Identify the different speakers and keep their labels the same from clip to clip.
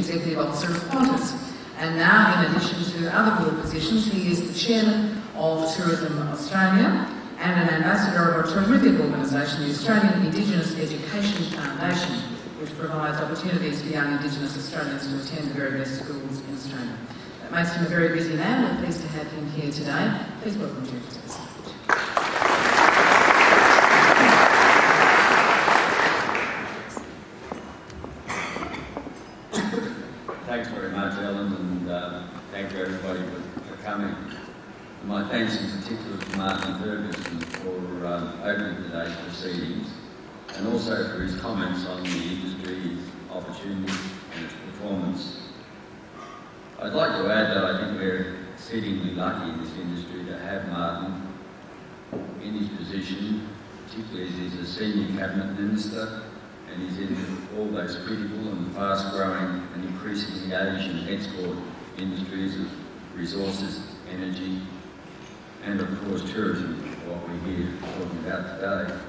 Speaker 1: Executive Officer of Qantas. And now, in addition to other board positions, he is the Chairman of Tourism Australia and an ambassador of a terrific organisation, the Australian Indigenous Education Foundation, which provides opportunities for young Indigenous Australians to attend the very best schools in Australia. That makes him a very busy man. We're pleased to have him here today. Please welcome Geoff to the stage.
Speaker 2: Thanks very much, Ellen, and thank you everybody for coming. And my thanks in particular to Martin Ferguson for opening today's proceedings, and also for his comments on the industry's opportunities and its performance. I'd like to add that I think we're exceedingly lucky in this industry to have Martin in his position, particularly as he's a senior cabinet minister and he's in all those critical and fast-growing and increasingly Asian export industries of resources, energy, and of course tourism, what we're here talking about today.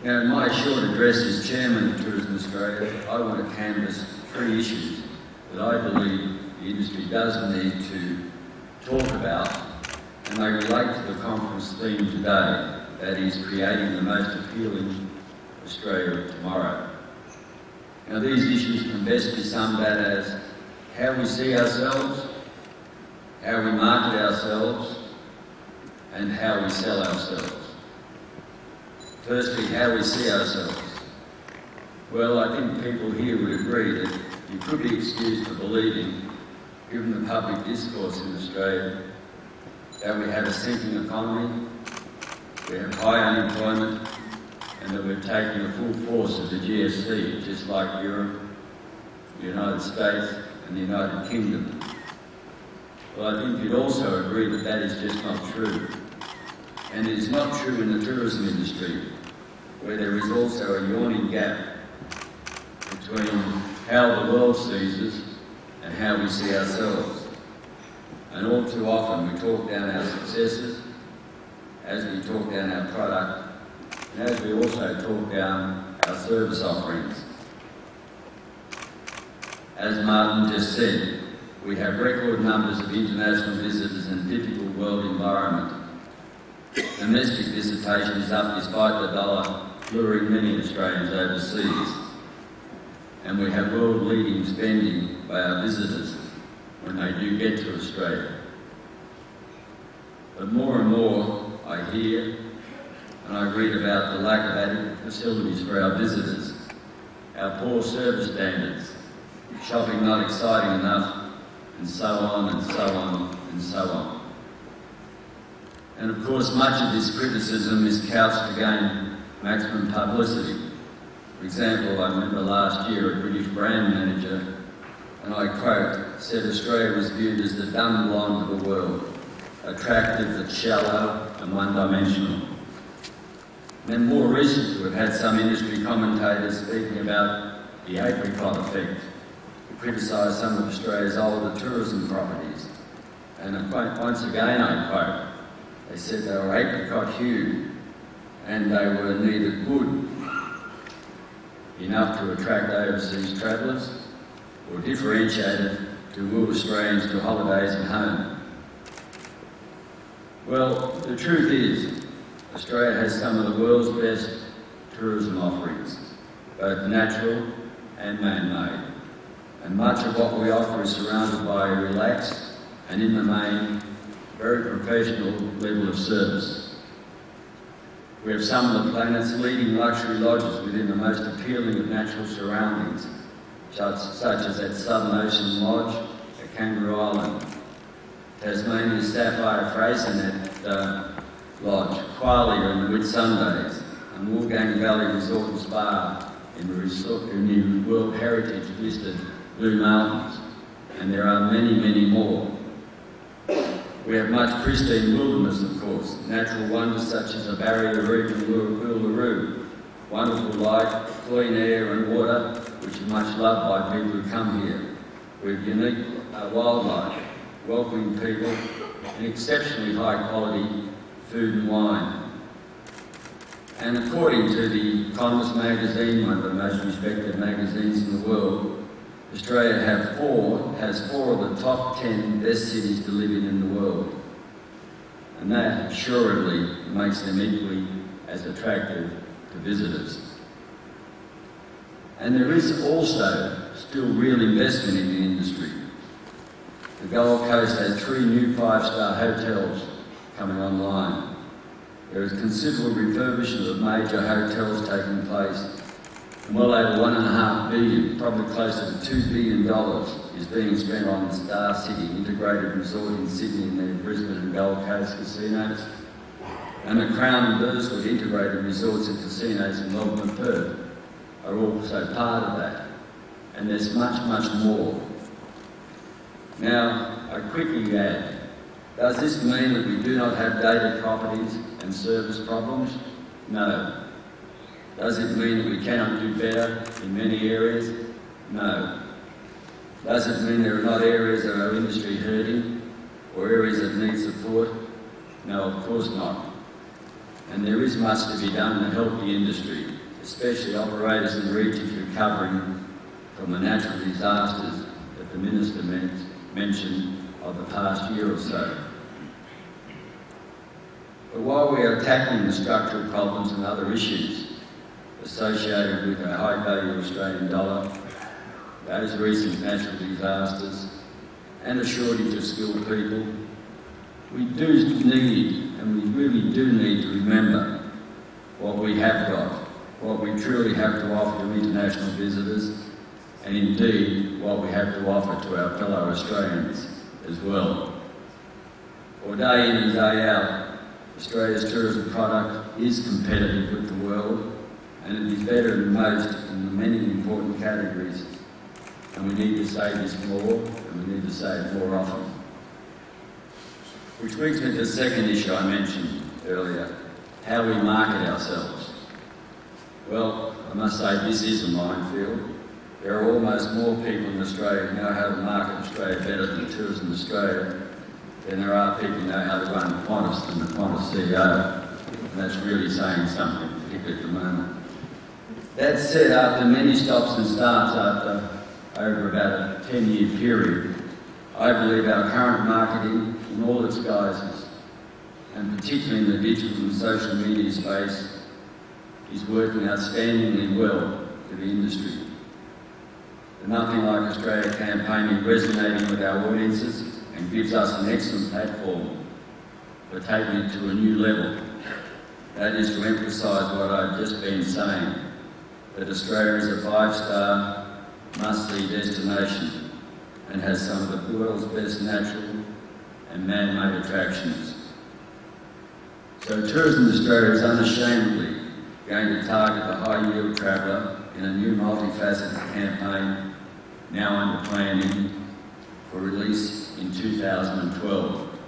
Speaker 2: Now, in my short address as Chairman of Tourism Australia, I want to canvass 3 issues that I believe the industry does need to talk about, and they relate to the conference theme today, that is creating the most appealing Australia of tomorrow. Now, these issues can best be summed up as how we see ourselves, how we market ourselves, and how we sell ourselves. Firstly, how we see ourselves. Well, I think people here would agree that you could be excused for believing, given the public discourse in Australia, that we have a sinking economy, we have high unemployment, and that we're taking the full force of the GFC, just like Europe, the United States, and the United Kingdom. Well, I think you'd also agree that that is just not true. And it is not true in the tourism industry, where there is also a yawning gap between how the world sees us and how we see ourselves. And all too often we talk down our successes, as we talk down our product, and as we also talk down our service offerings. As Martin just said, we have record numbers of international visitors in a difficult world environment. Domestic visitation is up despite the dollar luring many Australians overseas. And we have world-leading spending by our visitors when they do get to Australia. But more and more I hear and I read about the lack of adequate facilities for our visitors, our poor service standards, shopping not exciting enough, and so on and so on and so on. And of course, much of this criticism is couched to gain maximum publicity. For example, I remember last year a British brand manager, and I quote, said Australia was viewed as the dumb blonde of the world, attractive but shallow and one-dimensional. Then more recently, we've had some industry commentators speaking about the apricot effect, to criticise some of Australia's older tourism properties. And once again I quote, they said they were apricot hued and they were neither good enough to attract overseas travellers or differentiated to woo Australians to holidays at home. Well, the truth is, Australia has some of the world's best tourism offerings, both natural and man-made. And much of what we offer is surrounded by a relaxed and, in the main, very professional level of service. We have some of the planet's leading luxury lodges within the most appealing of natural surroundings, such as at Southern Ocean Lodge at Kangaroo Island, Tasmania's Sapphire Frasernet Lodge, Qualia and the Whitsundays, and Woolgang Valley Resort and Spa in the World Heritage listed Blue Mountains, and there are many, many more. We have much pristine wilderness, of course, natural wonders such as the Barrier Reef and Uluru, wonderful light, clean air and water, which is much loved by people who come here. We have unique wildlife, welcoming people, and exceptionally high quality food and wine. And according to the Economist magazine, one of the most respected magazines in the world, Australia has four of the top 10 best cities to live in the world. And that assuredly makes them equally as attractive to visitors. And there is also still real investment in the industry. The Gold Coast has 3 new 5-star hotels coming online. There is considerable refurbishment of major hotels taking place, and well over $1.5 billion, probably closer to $2 billion, is being spent on the Star City integrated resort in Sydney and the Brisbane and Gold Coast casinos, and the Crown and Burswood integrated resorts and casinos in Melbourne and Perth are also part of that. And there's much, much more. Now, I quickly add, does this mean that we do not have dated properties and service problems? No. Does it mean that we cannot do better in many areas? No. Does it mean there are not areas of our industry hurting or areas that need support? No, of course not. And there is much to be done to help the industry, especially operators in regions recovering from the natural disasters that the Minister mentioned of the past year or so. But while we are tackling the structural problems and other issues associated with our high-value Australian dollar, those recent natural disasters, and a shortage of skilled people, we do need, and we really do need to remember what we have got, what we truly have to offer to international visitors, and indeed what we have to offer to our fellow Australians as well. For day in and day out, Australia's tourism product is competitive with the world, and it is better than most in the many important categories. And we need to say this more, and we need to say it more often. Which brings me to the second issue I mentioned earlier, how we market ourselves. Well, I must say this is a minefield. There are almost more people in Australia who know how to market Australia better than Tourism Australia than there are people who know how to run Qantas than the Qantas CEO. And that's really saying something, particularly at the moment. That said, after many stops and starts over about a 10-year period, I believe our current marketing in all its guises, and particularly in the digital and social media space, is working outstandingly well for the industry. The Nothing Like Australia campaign is resonating with our audiences and gives us an excellent platform for taking it to a new level. That is to emphasise what I've just been saying, that Australia is a 5-star must-see destination and has some of the world's best natural and man-made attractions. So Tourism Australia is unashamedly going to target the high-yield traveller in a new multifaceted campaign now under planning for release in 2012.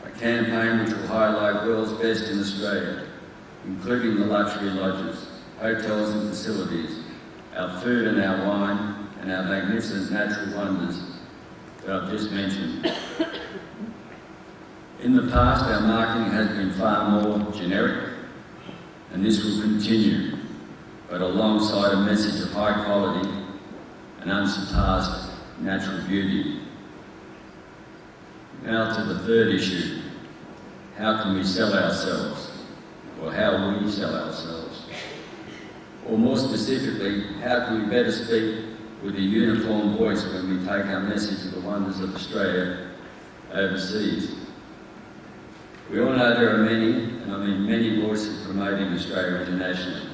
Speaker 2: A campaign which will highlight world's best in Australia, including the luxury lodges, hotels and facilities, our food and our wine, and our magnificent natural wonders that I've just mentioned. In the past, our marketing has been far more generic, and this will continue, but alongside a message of high quality and unsurpassed natural beauty. Now to the third issue, how can we sell ourselves, or how will we sell ourselves? Or more specifically, how can we better speak with a uniform voice when we take our message of the wonders of Australia overseas? We all know there are many, and I mean many voices promoting Australia internationally.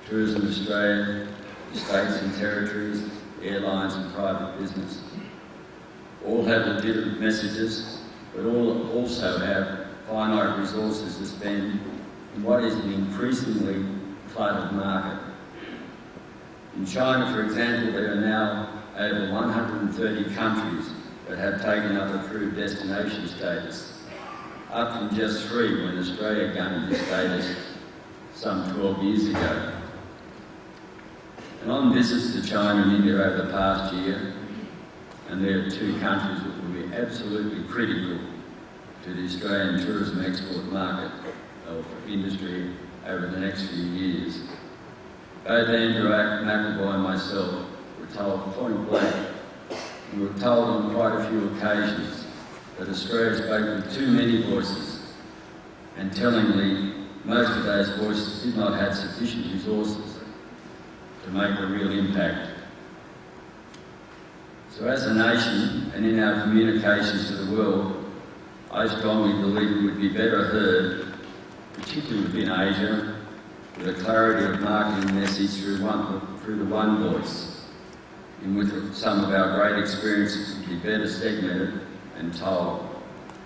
Speaker 2: Tourism Australia, states and territories, airlines and private business. All have legitimate messages, but all also have finite resources to spend in what is an increasingly cluttered market. In China, for example, there are now over 130 countries that have taken up approved destination status, up from just 3 when Australia gained this status some 12 years ago. And on visits to China and India over the past year, and there are 2 countries that will be absolutely critical to the Australian tourism export market or industry over the next few years. Both Andrew McElroy and myself were were told point blank, and were told on quite a few occasions, that Australia spoke with too many voices, and tellingly, most of those voices did not have sufficient resources to make a real impact. So as a nation, and in our communications to the world, I strongly believe it would be better heard, particularly within Asia, with a clarity of marketing message through the one voice, in which some of our great experiences would be better segmented and told,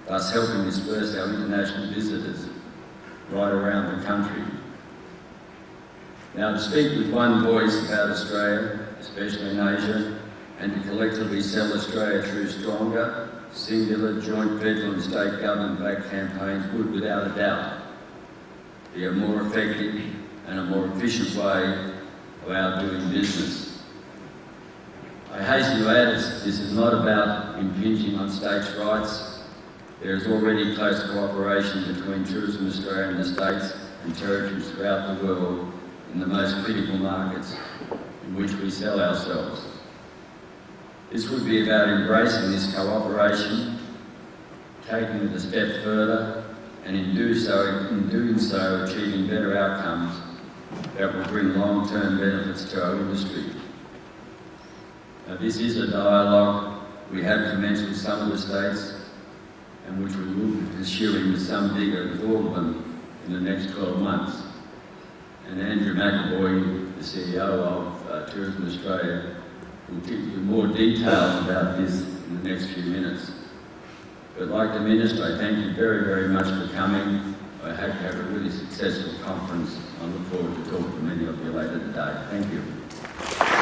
Speaker 2: thus helping disperse our international visitors right around the country. Now, to speak with one voice about Australia, especially in Asia, and to collectively sell Australia through stronger, singular, joint federal and state government-backed campaigns would, without a doubt, be a more effective and a more efficient way of our doing business. I hasten to add this is not about impinging on states' rights. There is already close cooperation between Tourism Australia and the states and territories throughout the world in the most critical markets in which we sell ourselves. This would be about embracing this cooperation, taking it a step further, and in doing so achieving better outcomes that will bring long-term benefits to our industry. Now, this is a dialogue we have commenced with some of the states, and which we will be pursuing with some vigour with all of them in the next 12 months. And Andrew McAvoy, the CEO of Tourism Australia, will give you more details about this in the next few minutes. But like the Minister, I thank you very, very much for coming. I hope you have a really successful conference. I look forward to talking to many of you later today. Thank you.